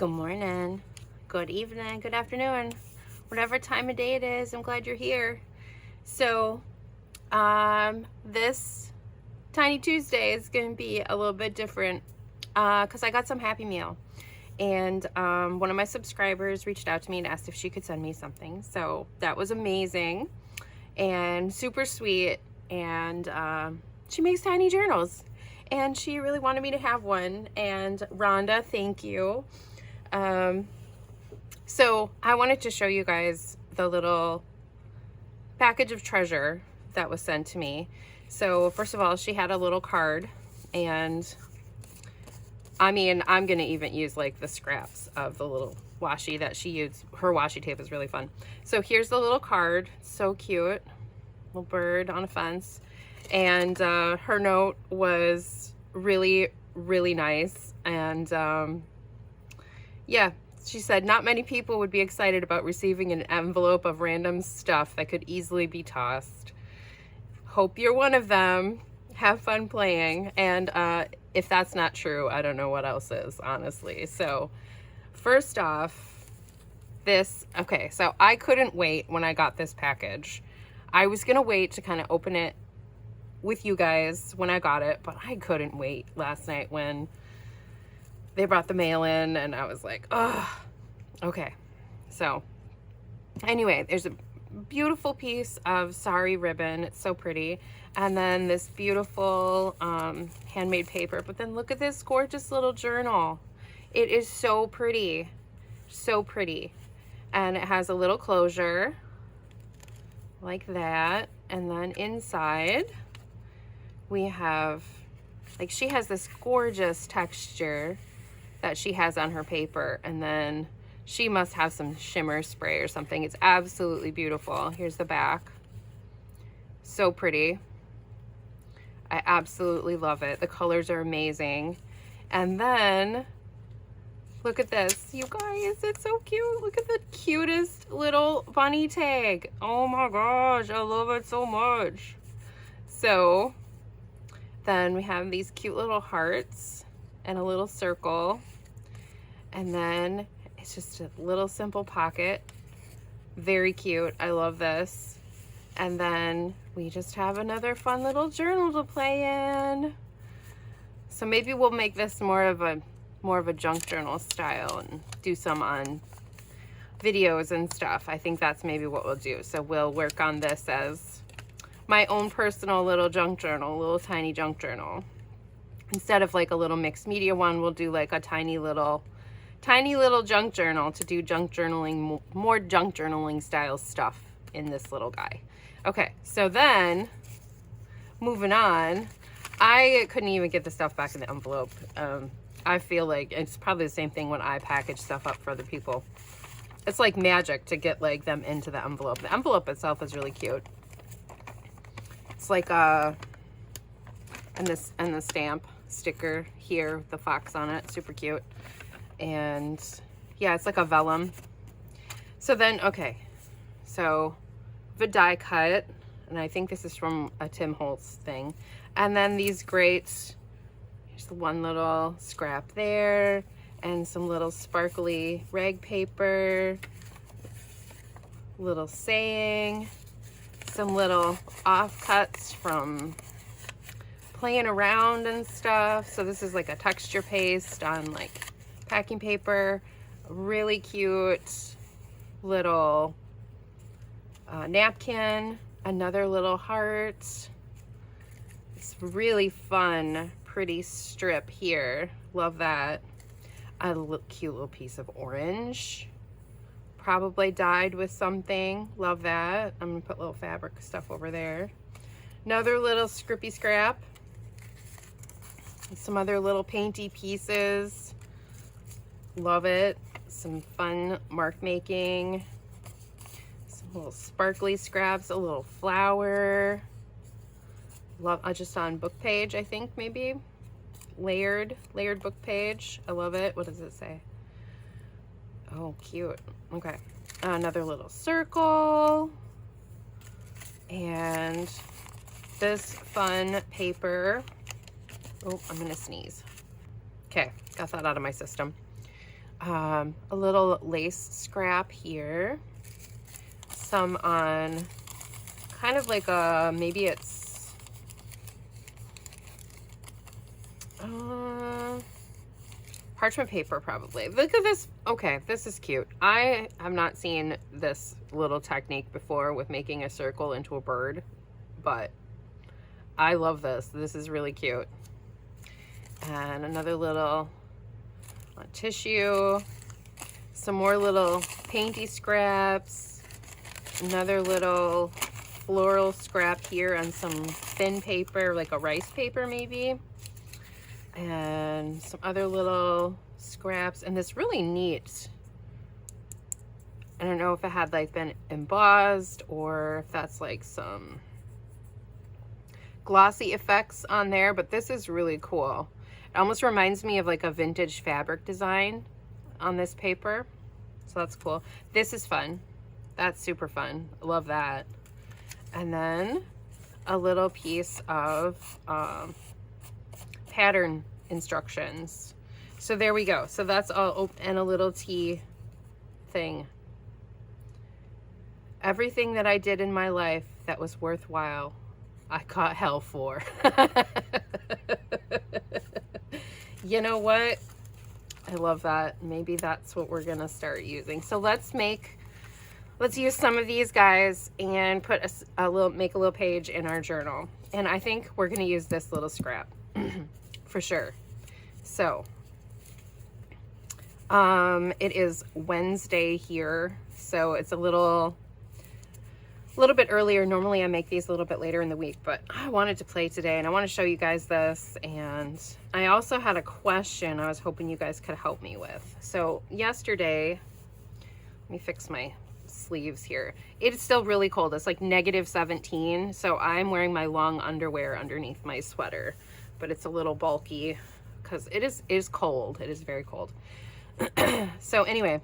Good morning, good evening, good afternoon, whatever time of day it is. I'm glad you're here. So this Tiny Tuesday is going to be a little bit different because I got some Happy Meal, and one of my subscribers reached out to me and asked if she could send me something. So that was amazing and super sweet, and she makes tiny journals, and she really wanted me to have one. And Rhonda, thank you. So I wanted to show you guys the little package of treasure that was sent to me. So first of all, she had a little card, and I mean, I'm gonna even use like the scraps of the little washi that she used. Her washi tape is really fun. So here's the little card, so cute, little bird on a fence. And her note was really, really nice. And yeah, she said, not many people would be excited about receiving an envelope of random stuff that could easily be tossed. Hope you're one of them. Have fun playing. And if that's not true, I don't know what else is, honestly. So first off, this, okay, so I couldn't wait when I got this package. I was gonna wait to kind of open it with you guys when I got it, but I couldn't wait last night when they brought the mail in, and I was like, oh, okay. So anyway, there's a beautiful piece of sari ribbon. It's so pretty. And then this beautiful handmade paper. But then look at this gorgeous little journal. It is so pretty. So pretty. And it has a little closure like that. And then inside we have, like, she has this gorgeous texture that she has on her paper, and then she must have some shimmer spray or something. It's absolutely beautiful. Here's the back. So pretty. I absolutely love it. The colors are amazing. And then look at this, you guys, it's so cute. Look at the cutest little bunny tag. Oh my gosh, I love it so much. So then we have these cute little hearts and a little circle. And then it's just a little simple pocket. Very cute. I love this. And then we just have another fun little journal to play in. So maybe we'll make this more of a junk journal style and do some on videos and stuff. I think that's maybe what we'll do. So we'll work on this as my own personal little junk journal, little tiny junk journal. Instead of like a little mixed media one, we'll do like a tiny little junk journal to do junk journaling, more junk journaling style stuff in this little guy. Okay, so then moving on, I couldn't even get the stuff back in the envelope. I feel like it's probably the same thing when I package stuff up for other people. It's like magic to get like them into the envelope. The envelope itself is really cute. It's like and the stamp sticker here, the fox on it, super cute. And yeah, it's like a vellum. So then, okay, so the die cut, and I think this is from a Tim Holtz thing. And then these great, here's the one little scrap there, and some little sparkly rag paper, little saying, some little offcuts from playing around and stuff. So this is like a texture paste on like packing paper. Really cute little napkin, another little heart. It's really fun, pretty strip here. Love that. A cute little piece of orange, probably dyed with something. Love that. I'm gonna put little fabric stuff over there. Another little scrippy scrap. Some other little painty pieces. Love it. Some fun mark making. Some little sparkly scraps, a little flower. Love, just on book page, I think, maybe. Layered book page. I love it. What does it say? Oh, cute. Okay. Another little circle. And this fun paper. Oh, I'm gonna sneeze. Okay, got that out of my system. a little lace scrap here, some on kind of like a, maybe it's parchment paper probably. Look at this. Okay, this is cute. I have not seen this little technique before with making a circle into a bird, but I love this. This is really cute. And another little tissue, some more little painty scraps, another little floral scrap here on some thin paper, like a rice paper maybe, and some other little scraps, and this really neat, I don't know if it had like been embossed or if that's like some glossy effects on there, but this is really cool. It almost reminds me of like a vintage fabric design on this paper. So that's cool. This is fun. That's super fun. I love that. And then a little piece of pattern instructions. So there we go. So that's all, and a little tea thing. Everything that I did in my life that was worthwhile, I caught hell for. You know what? I love that. Maybe that's what we're gonna start using. So let's use some of these guys and put make a little page in our journal. And I think we're gonna use this little scrap for sure. So it is Wednesday here, so it's a little bit earlier. Normally I make these a little bit later in the week, but I wanted to play today and I want to show you guys this. And I also had a question I was hoping you guys could help me with. So yesterday, let me fix my sleeves here. It's still really cold. It's like -17. So I'm wearing my long underwear underneath my sweater, but it's a little bulky because it is cold. It is very cold. So anyway,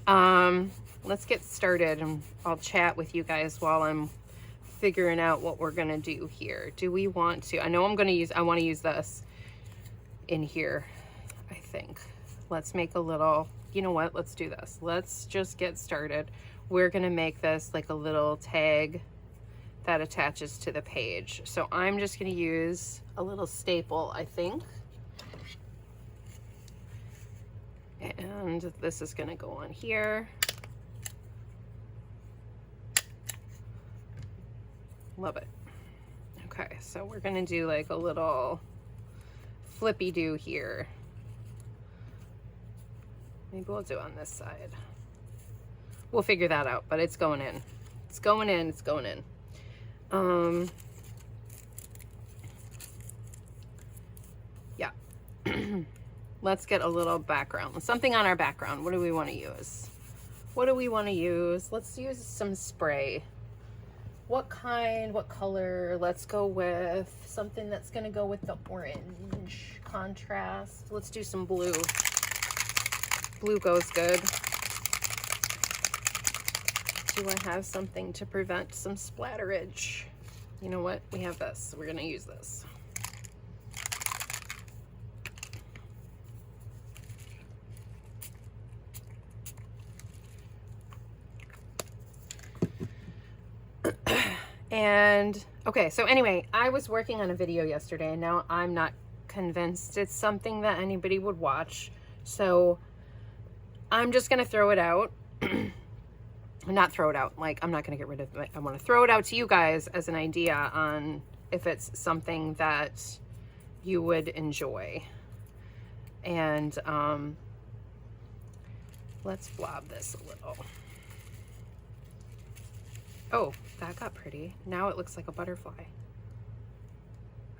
let's get started and I'll chat with you guys while I'm figuring out what we're gonna do here. Do we want to, I know I want to use this in here, I think. Let's make a little, you know what, let's do this. Let's just get started. We're gonna make this like a little tag that attaches to the page. So I'm just gonna use a little staple, I think. And this is gonna go on here. Love it. Okay, so we're gonna do like a little flippy do here. Maybe we'll do on this side. We'll figure that out, but it's going in. It's going in, it's going in. Yeah. Let's get a little background. Something on our background. What do we want to use? What do we want to use? Let's use some spray. What kind, what color? Let's go with something that's gonna go with the orange contrast. Let's do some blue. Blue goes good. Do I have something to prevent some splatterage? You know what? We have this. We're gonna use this. And okay, so anyway, I was working on a video yesterday and now I'm not convinced it's something that anybody would watch. So I'm just gonna throw it out. Not throw it out, like I'm not gonna get rid of it. I wanna throw it out to you guys as an idea on if it's something that you would enjoy. And let's blob this a little. Oh, that got pretty. Now it looks like a butterfly.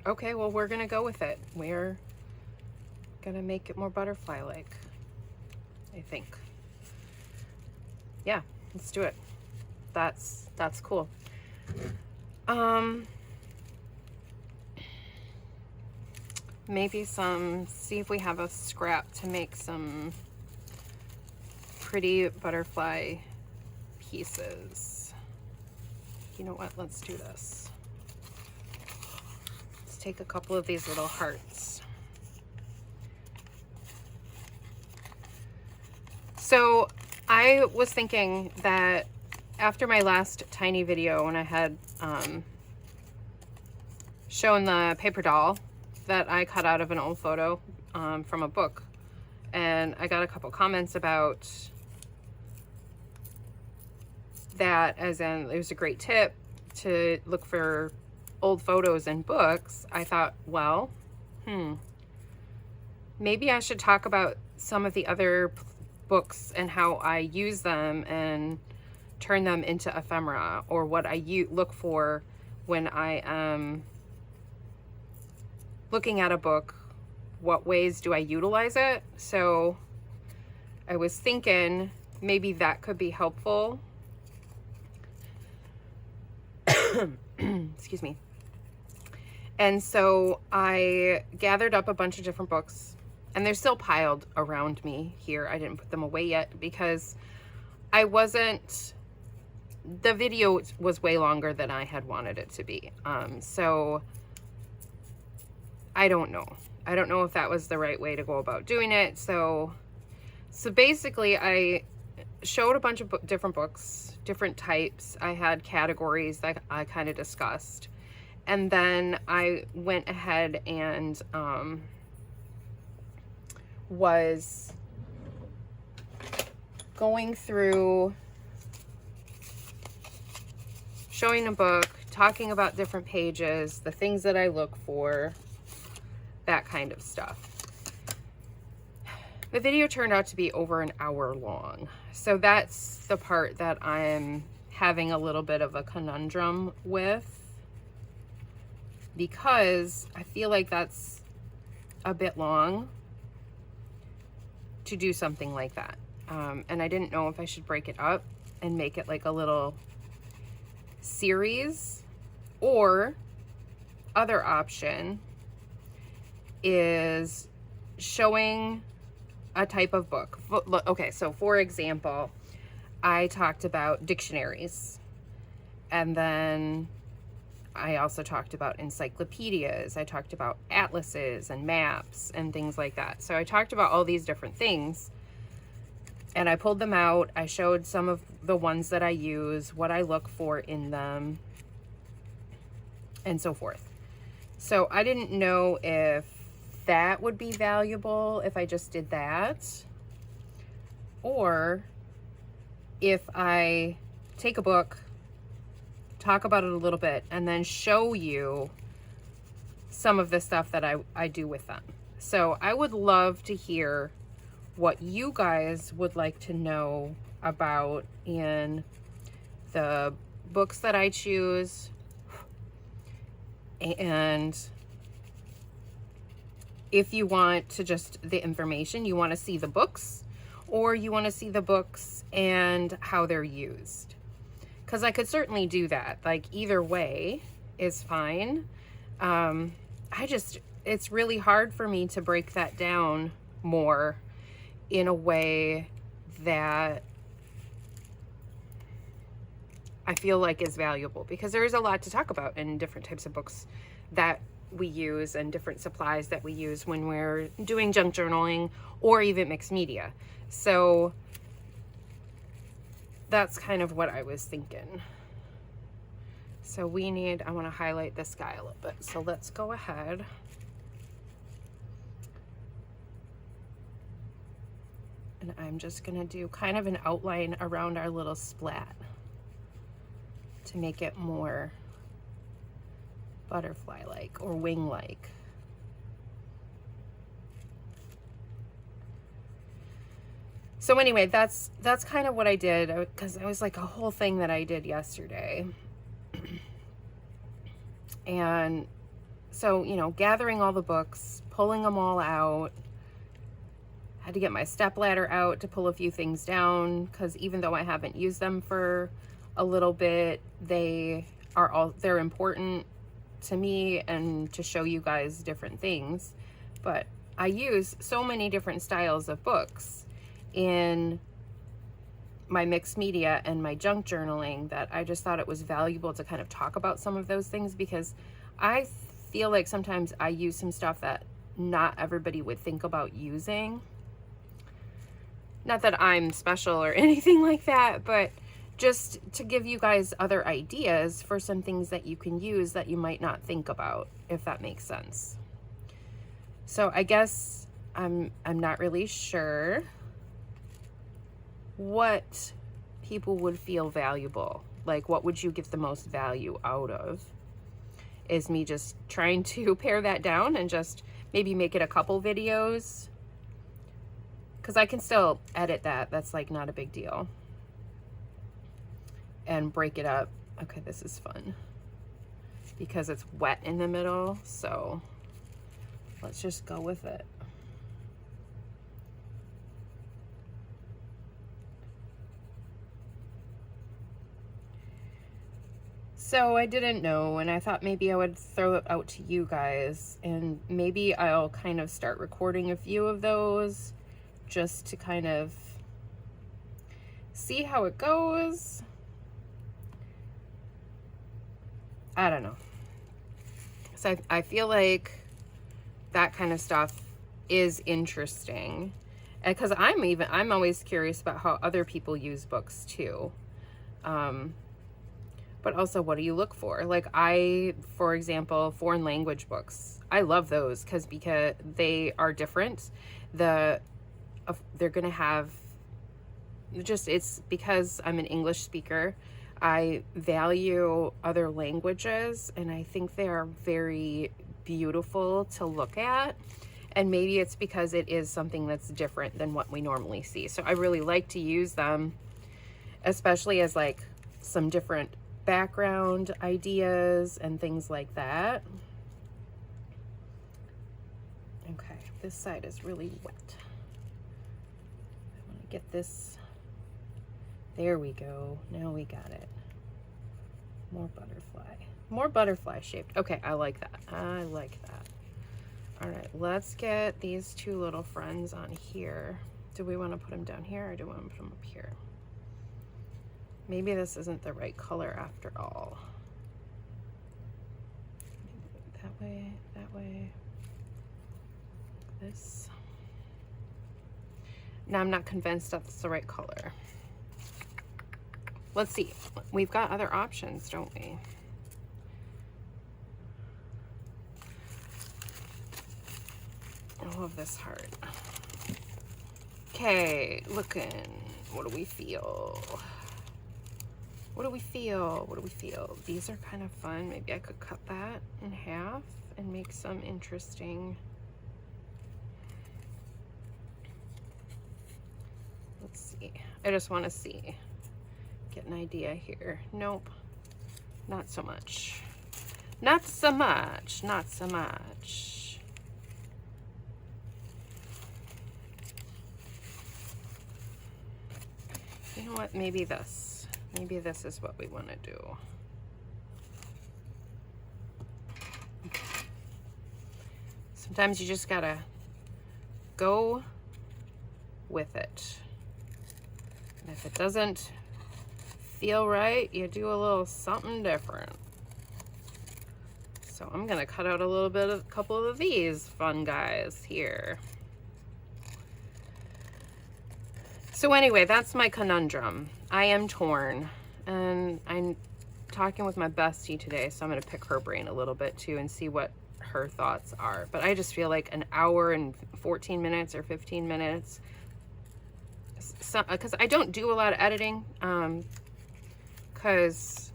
Okay, well, we're gonna go with it. We're gonna make it more butterfly-like, I think. Yeah, let's do it. That's cool. Maybe see if we have a scrap to make some pretty butterfly pieces. You know what, let's do this. Let's take a couple of these little hearts. So I was thinking that after my last tiny video, when I had shown the paper doll that I cut out of an old photo from a book, and I got a couple comments about that, as in it was a great tip to look for old photos in books, I thought, well, maybe I should talk about some of the other books and how I use them and turn them into ephemera, or what I look for when I am looking at a book. What ways do I utilize it? So I was thinking maybe that could be helpful. Excuse me. And so I gathered up a bunch of different books, and they're still piled around me here. I didn't put them away yet because the video was way longer than I had wanted it to be. So I don't know. I don't know if that was the right way to go about doing it. So basically I showed a bunch of different books, different types. I had categories that I kind of discussed. And then I went ahead and was going through, showing a book, talking about different pages, the things that I look for, that kind of stuff. The video turned out to be over an hour long. So that's the part that I'm having a little bit of a conundrum with, because I feel like that's a bit long to do something like that. And I didn't know if I should break it up and make it like a little series, or other option is showing a type of book. Okay, so for example, I talked about dictionaries, and then I also talked about encyclopedias. I talked about atlases and maps and things like that. So I talked about all these different things, and I pulled them out. I showed some of the ones that I use, what I look for in them, and so forth. So I didn't know if that would be valuable if I just did that, or if I take a book, talk about it a little bit, and then show you some of the stuff that I do with them. So I would love to hear what you guys would like to know about in the books that I choose, and if you want to just the information, you want to see the books, or you want to see the books and how they're used. Because I could certainly do that. Like, either way is fine. It's really hard for me to break that down more in a way that I feel like is valuable, because there is a lot to talk about in different types of books that we use and different supplies that we use when we're doing junk journaling or even mixed media. So that's kind of what I was thinking. So I want to highlight this guy a little bit. So let's go ahead. And I'm just going to do kind of an outline around our little splat to make it more butterfly-like or wing-like. So anyway, that's kind of what I did, because it was like a whole thing that I did yesterday. And so, you know, gathering all the books, pulling them all out, had to get my stepladder out to pull a few things down, because even though I haven't used them for a little bit, they're important to me and to show you guys different things. But I use so many different styles of books in my mixed media and my junk journaling that I just thought it was valuable to kind of talk about some of those things, because I feel like sometimes I use some stuff that not everybody would think about using. Not that I'm special or anything like that, but just to give you guys other ideas for some things that you can use that you might not think about, if that makes sense. So I guess I'm not really sure what people would feel valuable. Like, what would you get the most value out of? Is me just trying to pare that down and just maybe make it a couple videos, because I can still edit that. That's like not a big deal. And break it up. Okay, this is fun because it's wet in the middle, so let's just go with it. So I didn't know, and I thought maybe I would throw it out to you guys, and maybe I'll kind of start recording a few of those just to kind of see how it goes. I don't know. So I feel like that kind of stuff is interesting, because I'm always curious about how other people use books too. But also, what do you look for? Like, for example, foreign language books, I love those because they are different. They're gonna have it's because I'm an English speaker. I value other languages, and I think they are very beautiful to look at. And maybe it's because it is something that's different than what we normally see. So I really like to use them, especially as like some different background ideas and things like that. Okay, this side is really wet. I want to get this. There we go. Now we got it. More butterfly. More butterfly shaped. Okay, I like that. I like that. All right, let's get these two little friends on here. Do we want to put them down here, or do we want to put them up here? Maybe this isn't the right color after all. That way, that way. This. Now I'm not convinced that's the right color. Let's see. We've got other options, don't we? I love this heart. Okay, looking. What do we feel? What do we feel? What do we feel? These are kind of fun. Maybe I could cut that in half and make some interesting. Let's see. I just want to see. Get an idea here. Nope. Not so much. Not so much. Not so much. You know what? Maybe this. Maybe this is what we want to do. Sometimes you just gotta go with it. And if it doesn't feel right, you do a little something different. So I'm gonna cut out a couple of these fun guys here. So anyway, that's my conundrum. I am torn, and I'm talking with my bestie today, so I'm gonna pick her brain a little bit too and see what her thoughts are. But I just feel like an hour and 14 minutes or 15 minutes, because I don't do a lot of editing, because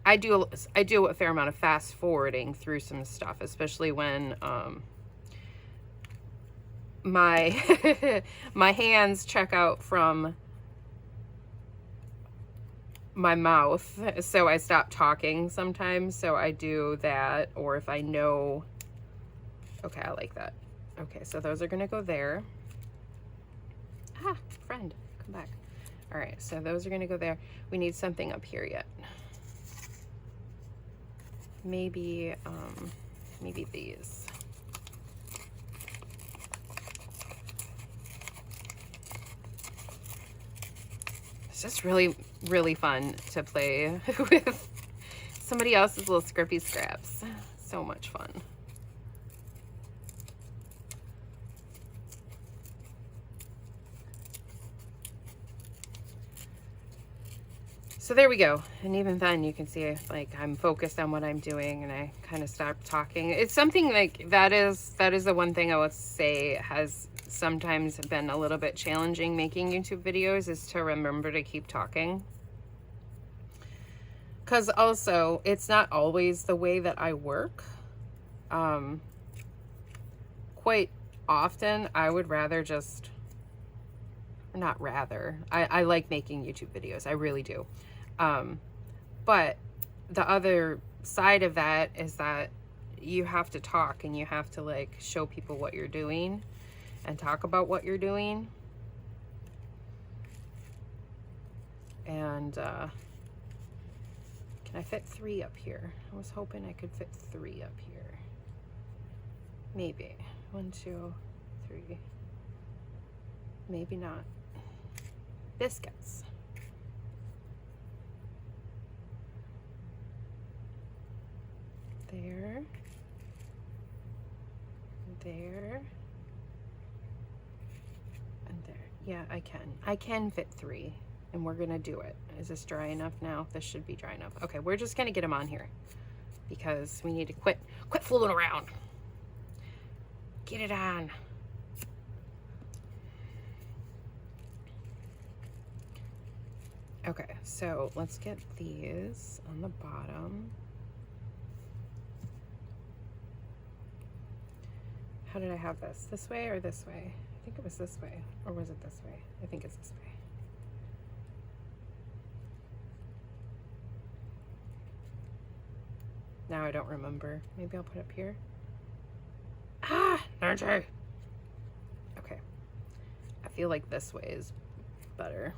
I do a fair amount of fast forwarding through some stuff, especially when my my hands check out from my mouth, so I stop talking sometimes. So I do that, or if I know. Okay, I like that. Okay, so those are gonna go there. Ah, friend, come back. All right, so those are gonna go there. We need something up here yet. Maybe maybe these. It's just really, really fun to play with somebody else's little scrippy scraps. So much fun. So there we go. And even then you can see like I'm focused on what I'm doing and I kind of stop talking. It's something like that is the one thing I would say has sometimes been a little bit challenging making YouTube videos, is to remember to keep talking. Because also it's not always the way that I work. Quite often I would rather just, not rather, I like making YouTube videos, I really do. But the other side of that is that you have to talk and you have to like show people what you're doing and talk about what you're doing. And can I fit 3 up here? I was hoping I could fit 3 up here. Maybe 1, 2, 3. Maybe not. Biscuits. There. There. And there. Yeah, I can. I can fit 3. And we're gonna do it. Is this dry enough now? This should be dry enough. Okay, we're just gonna get them on here because we need to quit fooling around. Get it on. Okay, so let's get these on the bottom. How did I have this? This way or this way? I think it was this way. Or was it this way? I think it's this way. Now I don't remember. Maybe I'll put it up here. Ah, Narjay. Okay. I feel like this way is better.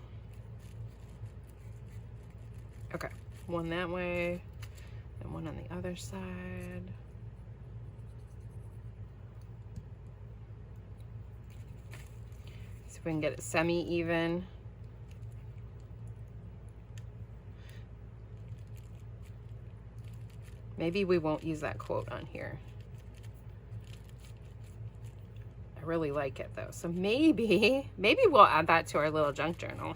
Okay. One that way and one on the other side. See if we can get it semi-even. Maybe we won't use that quote on here. I really like it though. So maybe we'll add that to our little junk journal.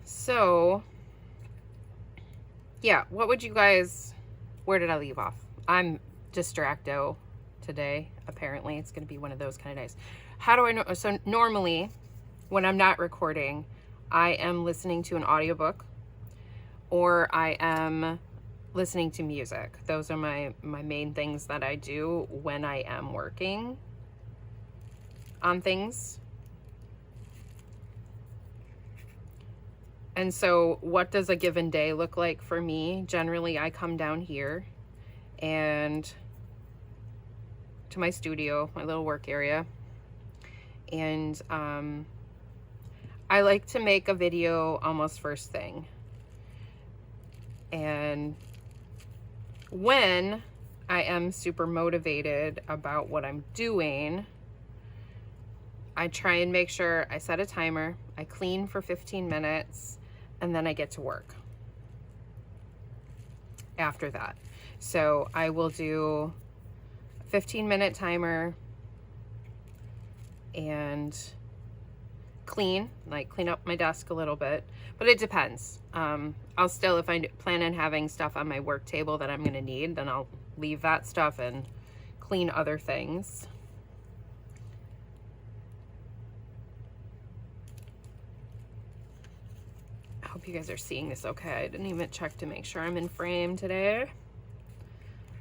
So, yeah, what would you guys, where did I leave off? I'm distracto today. Apparently it's going to be one of those kind of days. How do I know? So normally when I'm not recording, I am listening to an audiobook or I am listening to music. Those are my main things that I do when I am working on things. And so what does a given day look like for me? Generally, I come down here and to my studio, my little work area. And I like to make a video almost first thing. And when I am super motivated about what I'm doing, I try and make sure I set a timer, I clean for 15 minutes, and then I get to work after that. So I will do a 15-minute timer and clean up my desk a little bit, but it depends. I'll still, if I plan on having stuff on my work table that I'm gonna need, then I'll leave that stuff and clean other things. I hope you guys are seeing this okay. I didn't even check to make sure I'm in frame today.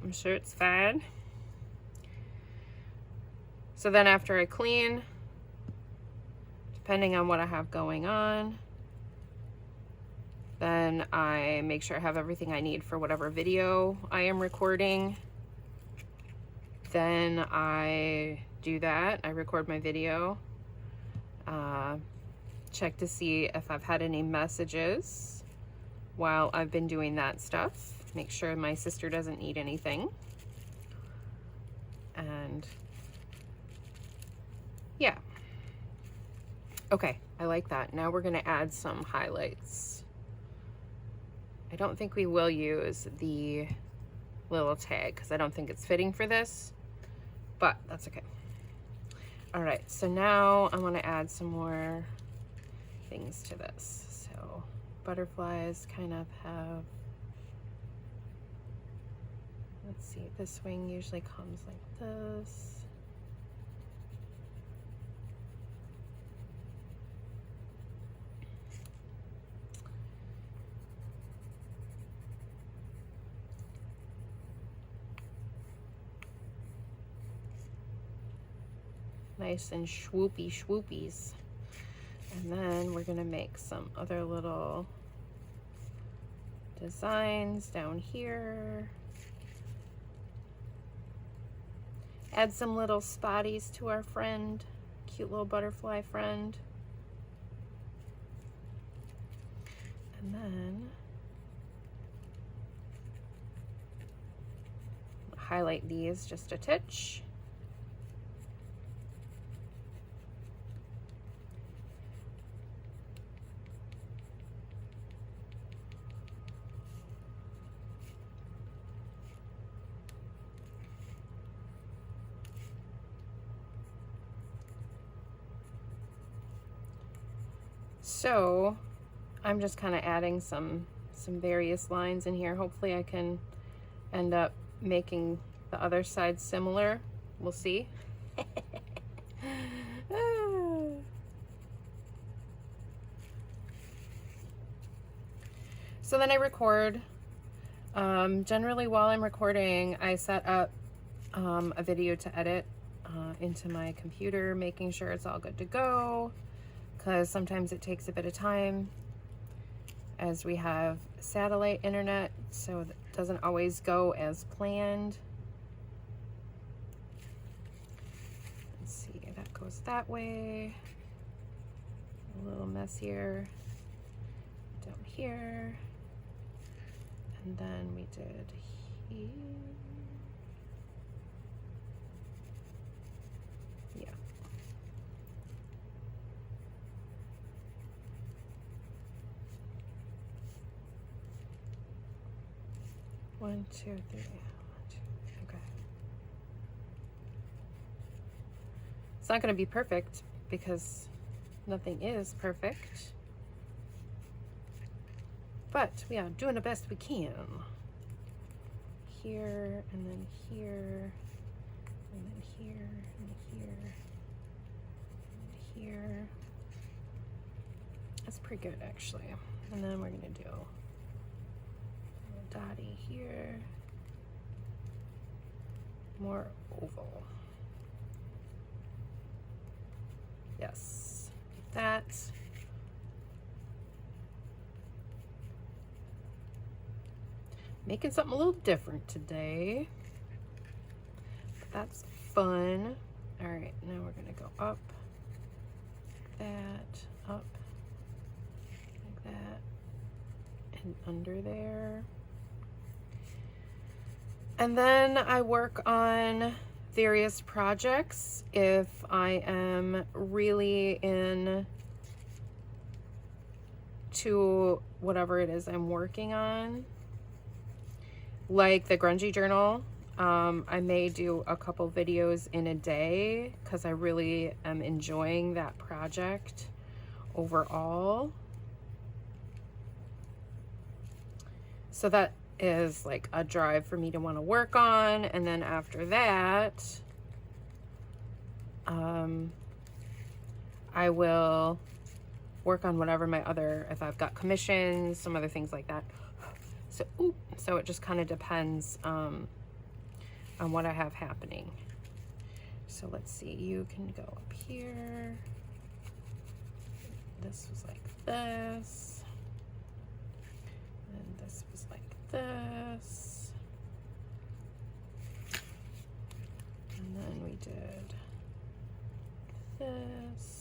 I'm sure it's fine. So then after I clean, depending on what I have going on, then I make sure I have everything I need for whatever video I am recording. Then I do that. I record my video. Check to see if I've had any messages while I've been doing that stuff. Make sure my sister doesn't need anything. And yeah. Okay, I like that. Now we're gonna add some highlights. I don't think we will use the little tag because I don't think it's fitting for this, but that's okay. All right, so now I want to add some more things to this. So butterflies kind of have, let's see, this wing usually comes like this. Nice and swoopies. And then we're gonna make some other little designs down here. Add some little spotties to our friend, cute little butterfly friend. And then highlight these just a titch. So I'm just kind of adding some various lines in here. Hopefully I can end up making the other side similar. We'll see. So then I record. Generally while I'm recording, I set up a video to edit into my computer, making sure it's all good to go, because sometimes it takes a bit of time as we have satellite internet, so it doesn't always go as planned. Let's see, that goes that way. A little messier down here. And then we did here. Yeah. One, two, three. 1, 2, okay. It's not going to be perfect because nothing is perfect. But we are doing the best we can. Here, and then here, and then here, and here, and here. That's pretty good, actually. And then we're gonna do a dotty here. More oval. Yes, like that. Making something a little different today, but that's fun. All right, now we're gonna go up, like that, up, like that, and under there. And then I work on various projects if I am really in to whatever it is I'm working on. Like the Grungy Journal, I may do a couple videos in a day because I really am enjoying that project overall. So that is like a drive for me to want to work on. And then after that, I will work on whatever my other, if I've got commissions, some other things like that. So it just kind of depends on what I have happening. So let's see, you can go up here. This was like this. And this was like this. And then we did this.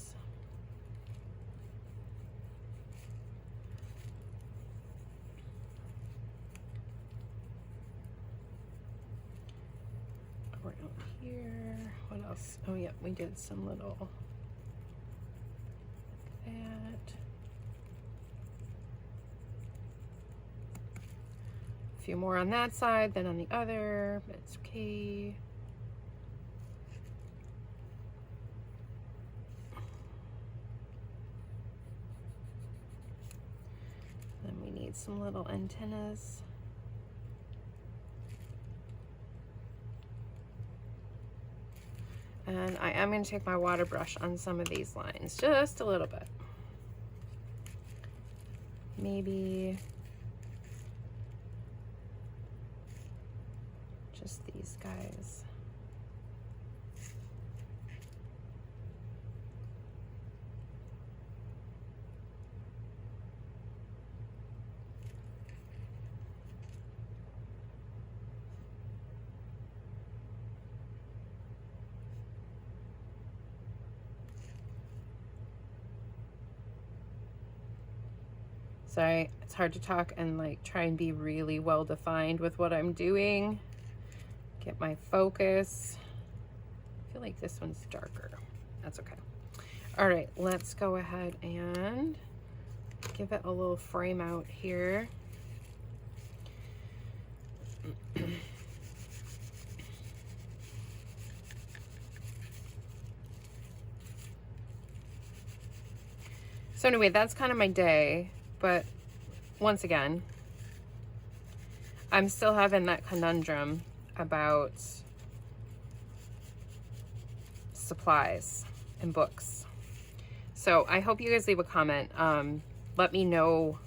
Around here. What else? Oh yeah, we did some little like that. A few more on that side than on the other, but it's okay. some little antennas. And I am going to take my water brush on some of these lines, just a little bit. Maybe just these guys. Sorry, it's hard to talk and like try and be really well defined with what I'm doing. Get my focus. I feel like this one's darker. That's okay. All right, let's go ahead and give it a little frame out here. So anyway, that's kind of my day. But once again, I'm still having that conundrum about supplies and books. So I hope you guys leave a comment. Let me know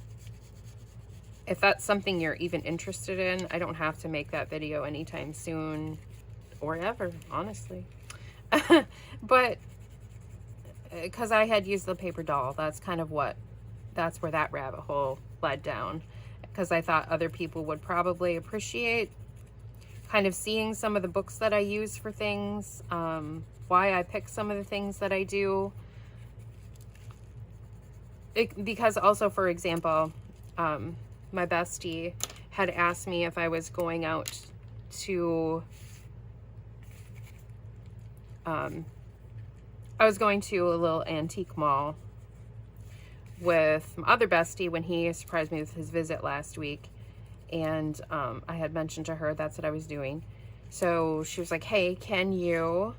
if that's something you're even interested in. I don't have to make that video anytime soon or ever, honestly. But because I had used the paper doll, that's kind of that's where that rabbit hole led down, because I thought other people would probably appreciate kind of seeing some of the books that I use for things, why I pick some of the things that I do. Because also, for example, my bestie had asked me if I was going out to, I was going to a little antique mall with my other bestie when he surprised me with his visit last week, and I had mentioned to her that's what I was doing. So she was like, hey, can you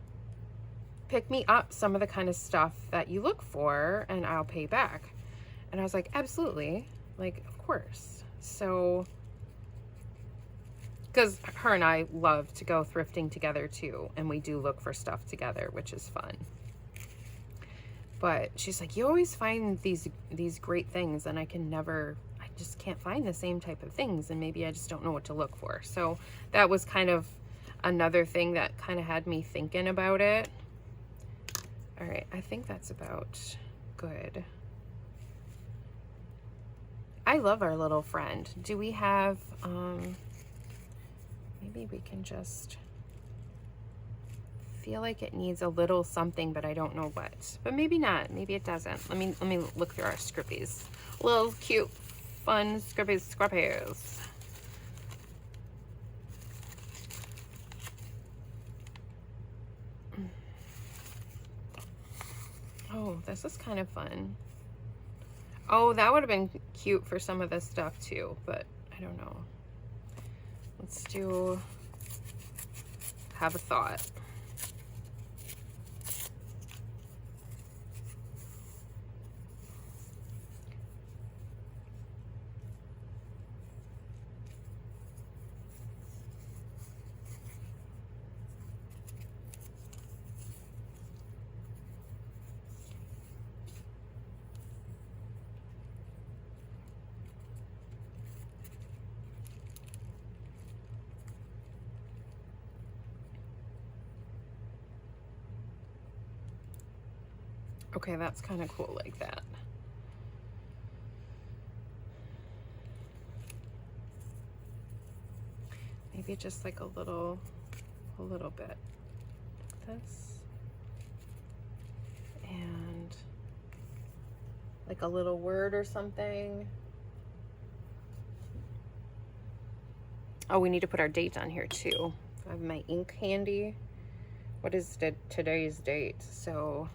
pick me up some of the kind of stuff that you look for and I'll pay back? And I was like, absolutely, like, of course. So because her and I love to go thrifting together too, and we do look for stuff together, which is fun. But she's like, you always find these great things, and I just can't find the same type of things, and maybe I just don't know what to look for. So that was kind of another thing that kind of had me thinking about it. All right, I think that's about good. I love our little friend. Do we have, maybe we can just, feel like it needs a little something, but I don't know what. But maybe not. Maybe it doesn't. Let me look through our Scrippies. Little cute, fun Scrappies. Oh, this is kind of fun. Oh, that would have been cute for some of this stuff too, but I don't know. Let's do Have a Thought. Okay, that's kind of cool like that. Maybe just like a little bit like this. And like a little word or something. Oh, we need to put our date on here too. I have my ink handy. What is today's date? So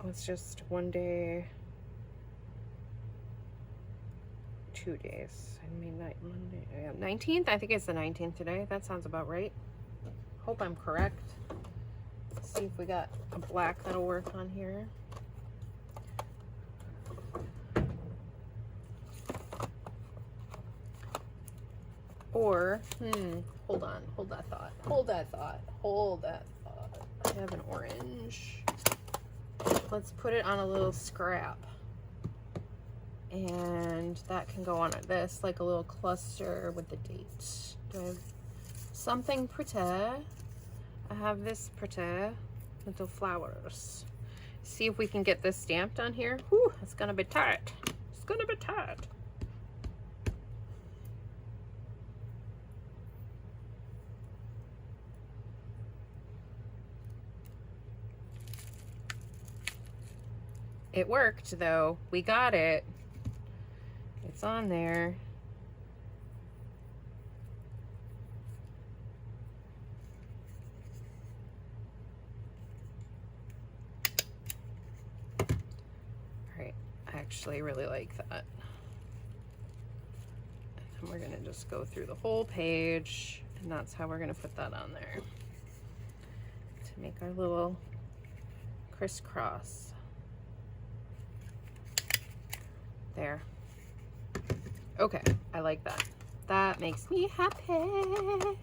it's just one day, 2 days. I mean, Monday, 19th? I think it's the 19th today. That sounds about right. Hope I'm correct. Let's see if we got a black that'll work on here. Or, hold on, hold that thought, hold that thought, hold that thought. I have an orange. Let's put it on a little scrap. And that can go on this, like a little cluster with the date. Do I have something pretty? I have this pretty little flowers. See if we can get this stamped on here. Whew, it's gonna be tight. It's gonna be tight. It worked though. We got it. It's on there. Alright, I actually really like that. And we're gonna just go through the whole page, and that's how we're gonna put that on there. To make our little crisscross. There. Okay, I like that. That makes me happy.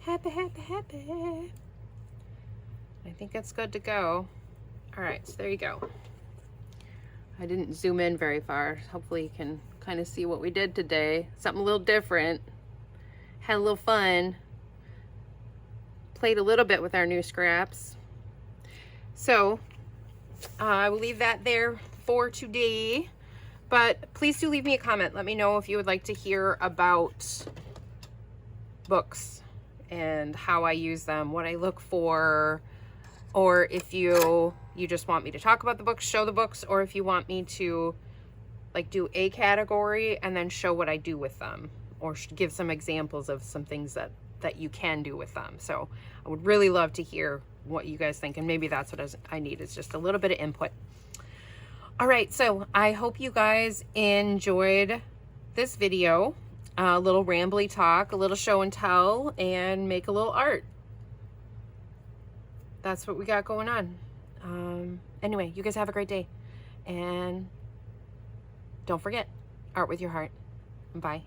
Happy, happy, happy. I think it's good to go. All right, so there you go. I didn't zoom in very far. Hopefully you can kind of see what we did today. Something a little different. Had a little fun. Played a little bit with our new scraps. So I will leave that there for today. But please do leave me a comment. Let me know if you would like to hear about books and how I use them, what I look for, or if you just want me to talk about the books, show the books, or if you want me to like do a category and then show what I do with them, or give some examples of some things that you can do with them. So I would really love to hear what you guys think, and maybe that's what I need, is just a little bit of input. All right, so I hope you guys enjoyed this video. A little rambly talk, a little show and tell, and make a little art. That's what we got going on. Anyway, you guys have a great day. And don't forget, art with your heart. Bye.